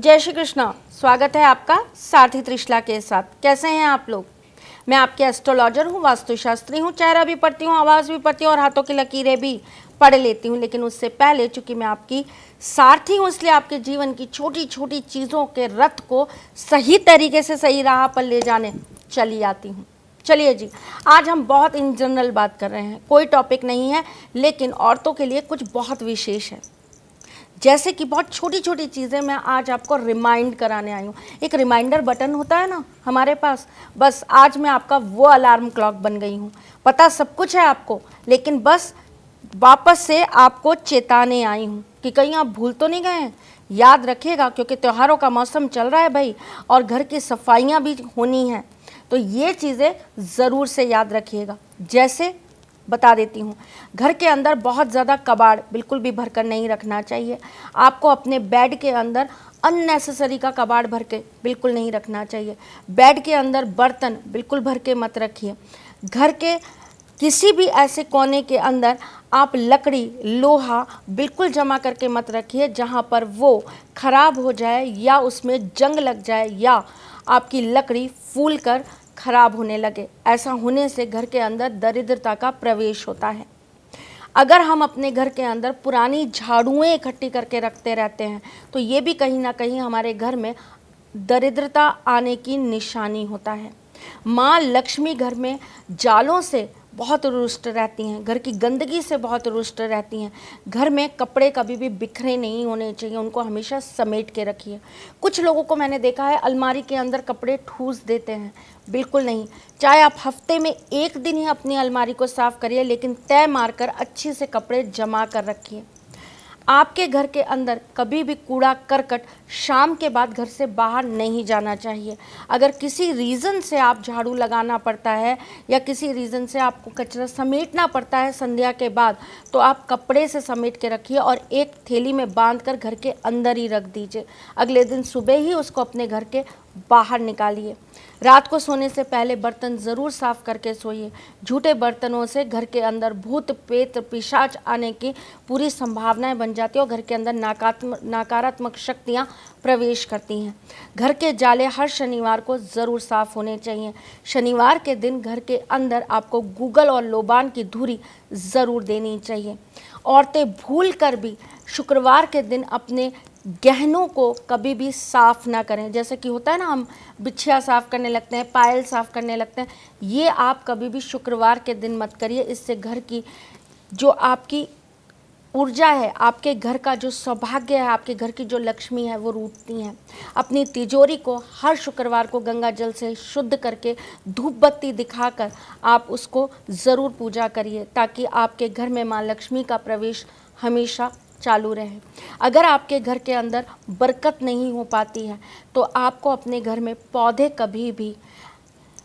जय श्री कृष्ण। स्वागत है आपका सारथी त्रिशला के साथ। कैसे हैं आप लोग? मैं आपके एस्ट्रोलॉजर हूँ, वास्तुशास्त्री हूँ, चेहरा भी पढ़ती हूँ, आवाज़ भी पढ़ती हूँ और हाथों की लकीरें भी पढ़ लेती हूँ। लेकिन उससे पहले चूंकि मैं आपकी सारथी हूँ, इसलिए आपके जीवन की छोटी छोटी चीज़ों के रथ को सही तरीके से सही राह पर ले जाने चली आती हूँ। चलिए जी, आज हम बहुत इन जनरल बात कर रहे हैं, कोई टॉपिक नहीं है, लेकिन औरतों के लिए कुछ बहुत विशेष है। जैसे कि बहुत छोटी छोटी चीज़ें मैं आज आपको रिमाइंड कराने आई हूँ। एक रिमाइंडर बटन होता है ना हमारे पास, बस आज मैं आपका वो अलार्म क्लॉक बन गई हूँ। पता सब कुछ है आपको, लेकिन बस वापस से आपको चेताने आई हूँ कि कहीं आप भूल तो नहीं गए हैं। याद रखिएगा, क्योंकि त्योहारों का मौसम चल रहा है भाई, और घर की सफाइयाँ भी होनी हैं, तो ये चीज़ें ज़रूर से याद रखिएगा। जैसे बता देती हूँ, घर के अंदर बहुत ज़्यादा कबाड़ बिल्कुल भी भरकर नहीं रखना चाहिए। आपको अपने बेड के अंदर अननेसेसरी का कबाड़ भर के बिल्कुल नहीं रखना चाहिए। बेड के अंदर बर्तन बिल्कुल भर के मत रखिए। घर के किसी भी ऐसे कोने के अंदर आप लकड़ी लोहा बिल्कुल जमा करके मत रखिए जहाँ पर वो ख़राब हो जाए या उसमें जंग लग जाए या आपकी लकड़ी फूल कर खराब होने लगे। ऐसा होने से घर के अंदर दरिद्रता का प्रवेश होता है। अगर हम अपने घर के अंदर पुरानी झाड़ुएं इकट्ठी करके रखते रहते हैं, तो ये भी कहीं ना कहीं हमारे घर में दरिद्रता आने की निशानी होता है। माँ लक्ष्मी घर में जालों से बहुत रुष्ट रहती हैं, घर की गंदगी से बहुत रुष्ट रहती हैं। घर में कपड़े कभी भी बिखरे नहीं होने चाहिए, उनको हमेशा समेट के रखिए। कुछ लोगों को मैंने देखा है अलमारी के अंदर कपड़े ठूस देते हैं, बिल्कुल नहीं। चाहे आप हफ्ते में एक दिन ही अपनी अलमारी को साफ़ करिए, लेकिन तय मारकर अच्छे से कपड़े जमा कर रखिए। आपके घर के अंदर कभी भी कूड़ा करकट शाम के बाद घर से बाहर नहीं जाना चाहिए। अगर किसी रीज़न से आप झाड़ू लगाना पड़ता है या किसी रीज़न से आपको कचरा समेटना पड़ता है संध्या के बाद, तो आप कपड़े से समेट के रखिए और एक थैली में बांध कर घर के अंदर ही रख दीजिए। अगले दिन सुबह ही उसको अपने घर के बाहर निकालिए। रात को सोने से पहले बर्तन ज़रूर साफ़ करके सोइए। झूठे बर्तनों से घर के अंदर भूत प्रेत पिशाच आने की पूरी संभावनाएं बन जाती है और घर के अंदर नकारात्मक शक्तियां प्रवेश करती हैं। घर के जाले हर शनिवार को ज़रूर साफ़ होने चाहिए। शनिवार के दिन घर के अंदर आपको गूगल और लोबान की धूरी ज़रूर देनी चाहिए। औरतें भूल कर भी शुक्रवार के दिन अपने गहनों को कभी भी साफ़ ना करें। जैसे कि होता है ना, हम बिछिया साफ़ करने लगते हैं, पायल साफ़ करने लगते हैं, ये आप कभी भी शुक्रवार के दिन मत करिए। इससे घर की जो आपकी ऊर्जा है, आपके घर का जो सौभाग्य है, आपके घर की जो लक्ष्मी है, वो रूठती हैं। अपनी तिजोरी को हर शुक्रवार को गंगा जल से शुद्ध करके धूप बत्ती दिखाकर आप उसको ज़रूर पूजा करिए, ताकि आपके घर में माँ लक्ष्मी का प्रवेश हमेशा चालू रहे। अगर आपके घर के अंदर बरकत नहीं हो पाती है, तो आपको अपने घर में पौधे कभी भी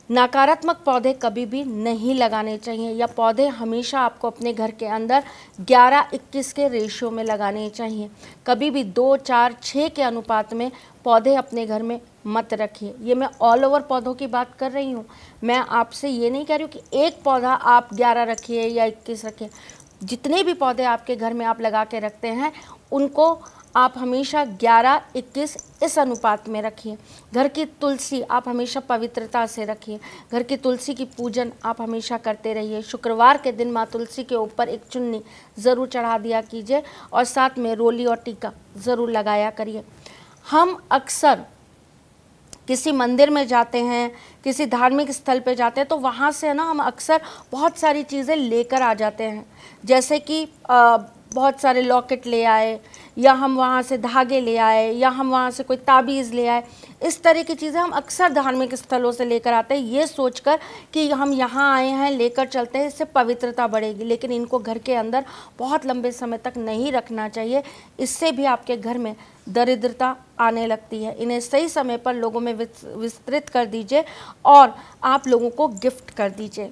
नकारात्मक पौधे कभी भी नहीं लगाने चाहिए, या पौधे हमेशा आपको अपने घर के अंदर 11-21 के रेशियो में लगाने चाहिए। कभी भी 2, 4, 6 के अनुपात में पौधे अपने घर में मत रखिए। ये मैं ऑल ओवर पौधों की बात कर रही हूँ। मैं आपसे ये नहीं कह रही हूँ कि एक पौधा आप 11 रखिए या 21 रखिए। जितने भी पौधे आपके घर में आप लगा के रखते हैं, उनको आप हमेशा 11-21 इस अनुपात में रखिए। घर की तुलसी आप हमेशा पवित्रता से रखिए। घर की तुलसी की पूजन आप हमेशा करते रहिए। शुक्रवार के दिन माँ तुलसी के ऊपर एक चुन्नी ज़रूर चढ़ा दिया कीजिए और साथ में रोली और टीका ज़रूर लगाया करिए। हम अक्सर किसी मंदिर में जाते हैं, किसी धार्मिक स्थल पे जाते हैं, तो वहाँ से ना हम अक्सर बहुत सारी चीज़ें लेकर आ जाते हैं। जैसे कि बहुत सारे लॉकेट ले आए, या हम वहाँ से धागे ले आए, या हम वहाँ से कोई ताबीज़ ले आए। इस तरह की चीज़ें हम अक्सर धार्मिक स्थलों से लेकर आते हैं, ये सोचकर कि हम यहाँ आए हैं, लेकर चलते हैं, इससे पवित्रता बढ़ेगी। लेकिन इनको घर के अंदर बहुत लंबे समय तक नहीं रखना चाहिए, इससे भी आपके घर में दरिद्रता आने लगती है। इन्हें सही समय पर लोगों में विस्तृत कर दीजिए और आप लोगों को गिफ्ट कर दीजिए।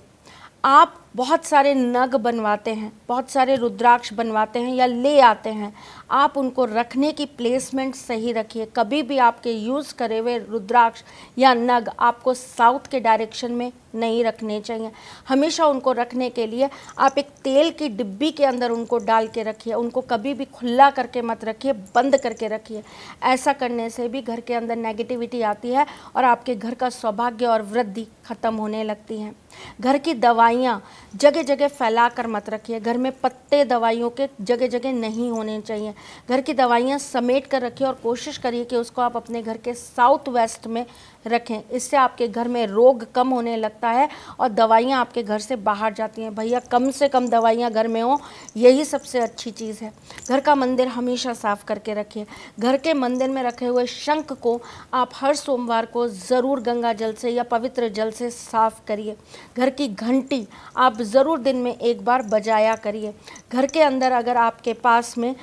आप बहुत सारे नग बनवाते हैं, बहुत सारे रुद्राक्ष बनवाते हैं या ले आते हैं, आप उनको रखने की प्लेसमेंट सही रखिए। कभी भी आपके यूज़ करे हुए रुद्राक्ष या नग आपको साउथ के डायरेक्शन में नहीं रखने चाहिए। हमेशा उनको रखने के लिए आप एक तेल की डिब्बी के अंदर उनको डाल के रखिए। उनको कभी भी खुला करके मत रखिए, बंद करके रखिए। ऐसा करने से भी घर के अंदर नेगेटिविटी आती है और आपके घर का सौभाग्य और वृद्धि खत्म होने लगती हैं। घर की दवाइयाँ जगह जगह फैला कर मत रखिए। घर में पत्ते दवाइयों के जगह जगह नहीं होने चाहिए। घर की दवाइयाँ समेट कर रखिए और कोशिश करिए कि उसको आप अपने घर के साउथ वेस्ट में रखें। इससे आपके घर में रोग कम होने लगता है और दवाइयाँ आपके घर से बाहर जाती हैं। भैया कम से कम दवाइयाँ घर में हो, यही सबसे अच्छी चीज़ है। घर का मंदिर हमेशा साफ करके रखिए। घर के मंदिर में रखे हुए शंख को आप हर सोमवार को ज़रूर गंगा जल से या पवित्र जल से साफ करिए। घर की घंटी आप ज़रूर दिन में एक बार बजाया करिए। घर के अंदर अगर आपके पास में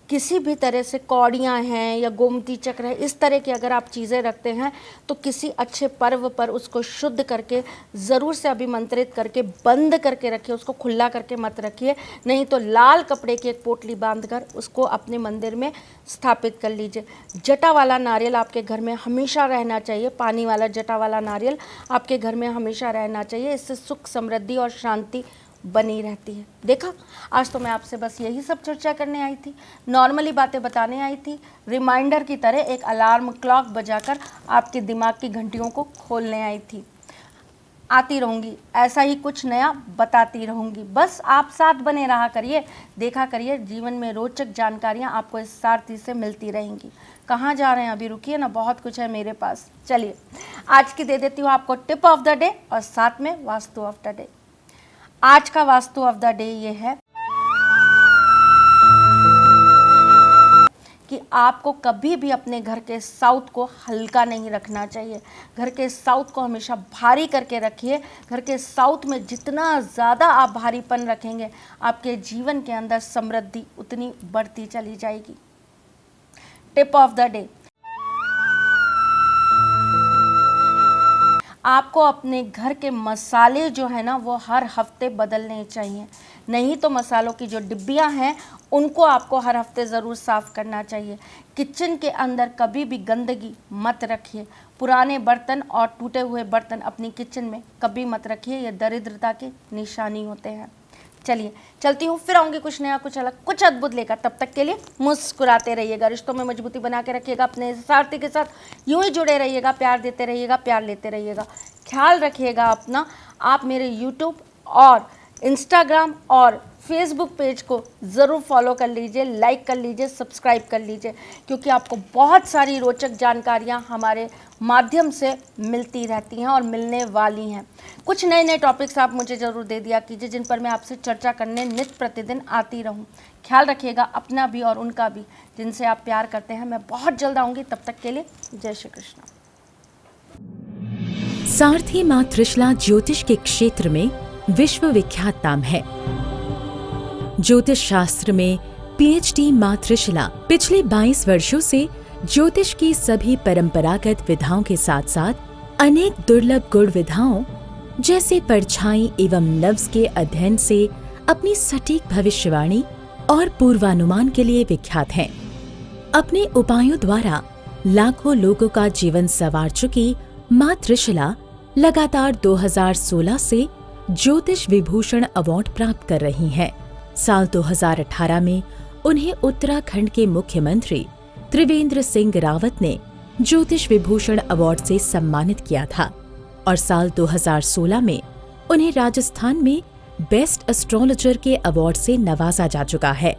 किसी भी तरह से कौड़ियाँ हैं या गोमती चक्र है, इस तरह की अगर आप चीज़ें रखते हैं तो किसी अच्छे पर्व पर उसको शुद्ध करके ज़रूर से अभिमंत्रित करके बंद करके रखिए। उसको खुला करके मत रखिए, नहीं तो लाल कपड़े की एक पोटली बांधकर उसको अपने मंदिर में स्थापित कर लीजिए। जटा वाला नारियल आपके घर में हमेशा रहना चाहिए। पानी वाला जटा वाला नारियल आपके घर में हमेशा रहना चाहिए। इससे सुख, समृद्धि और शांति बनी रहती है। देखा, आज तो मैं आपसे बस यही सब चर्चा करने आई थी, नॉर्मली बातें बताने आई थी। रिमाइंडर की तरह एक अलार्म क्लॉक बजाकर आपके दिमाग की घंटियों को खोलने आई थी। आती रहूँगी, ऐसा ही कुछ नया बताती रहूँगी। बस आप साथ बने रहा करिए, देखा करिए, जीवन में रोचक जानकारियाँ आपको इस सारथी से मिलती रहेंगी। कहाँ जा रहे हैं अभी, रुकिए ना, बहुत कुछ है मेरे पास। चलिए आज की दे देती हूँ आपको टिप ऑफ द डे और साथ में वास्तु ऑफ द डे। आज का वास्तु ऑफ द डे ये है कि आपको कभी भी अपने घर के साउथ को हल्का नहीं रखना चाहिए। घर के साउथ को हमेशा भारी करके रखिए। घर के साउथ में जितना ज़्यादा आप भारीपन रखेंगे, आपके जीवन के अंदर समृद्धि उतनी बढ़ती चली जाएगी। टिप ऑफ द डे, आपको अपने घर के मसाले जो है ना वो हर हफ्ते बदलने चाहिए। नहीं तो मसालों की जो डिब्बियां हैं उनको आपको हर हफ्ते ज़रूर साफ़ करना चाहिए। किचन के अंदर कभी भी गंदगी मत रखिए। पुराने बर्तन और टूटे हुए बर्तन अपनी किचन में कभी मत रखिए, ये दरिद्रता की निशानी होते हैं। चलिए चलती हूँ, फिर आऊँगी कुछ नया, कुछ अलग, कुछ अद्भुत लेकर। तब तक के लिए मुस्कुराते रहिएगा, रिश्तों में मजबूती बना के रखिएगा, अपने सारथी के साथ यूं ही जुड़े रहिएगा, प्यार देते रहिएगा, प्यार लेते रहिएगा। ख्याल रखिएगा अपना। आप मेरे यूट्यूब और इंस्टाग्राम और फेसबुक पेज को ज़रूर फॉलो कर लीजिए, लाइक कर लीजिए, सब्सक्राइब कर लीजिए, क्योंकि आपको बहुत सारी रोचक जानकारियाँ हमारे माध्यम से मिलती रहती हैं और मिलने वाली हैं। कुछ नए नए टॉपिक्स आप मुझे ज़रूर दे दिया कीजिए, जिन पर मैं आपसे चर्चा करने नित्य प्रतिदिन आती रहूं। ख्याल रखिएगा अपना भी और उनका भी, जिनसे आप प्यार करते हैं। मैं बहुत जल्द आऊँगी, तब तक के लिए जय श्री कृष्ण। सारथी मां त्रिशला ज्योतिष के क्षेत्र में विश्व विख्यात नाम है। ज्योतिष शास्त्र में पीएचडी मां त्रिशला पिछले 22 वर्षों से ज्योतिष की सभी परंपरागत विधाओं के साथ साथ अनेक दुर्लभ गुण विधाओं जैसे परछाई एवं नव्स के अध्ययन से अपनी सटीक भविष्यवाणी और पूर्वानुमान के लिए विख्यात हैं। अपने उपायों द्वारा लाखों लोगों का जीवन संवार चुकी मां त्रिशला लगातार 2016 से ज्योतिष विभूषण अवार्ड प्राप्त कर रही हैं। साल 2018 में उन्हें उत्तराखंड के मुख्यमंत्री त्रिवेंद्र सिंह रावत ने ज्योतिष विभूषण अवार्ड से सम्मानित किया था और साल 2016 में उन्हें राजस्थान में बेस्ट एस्ट्रोलॉजर के अवार्ड से नवाजा जा चुका है।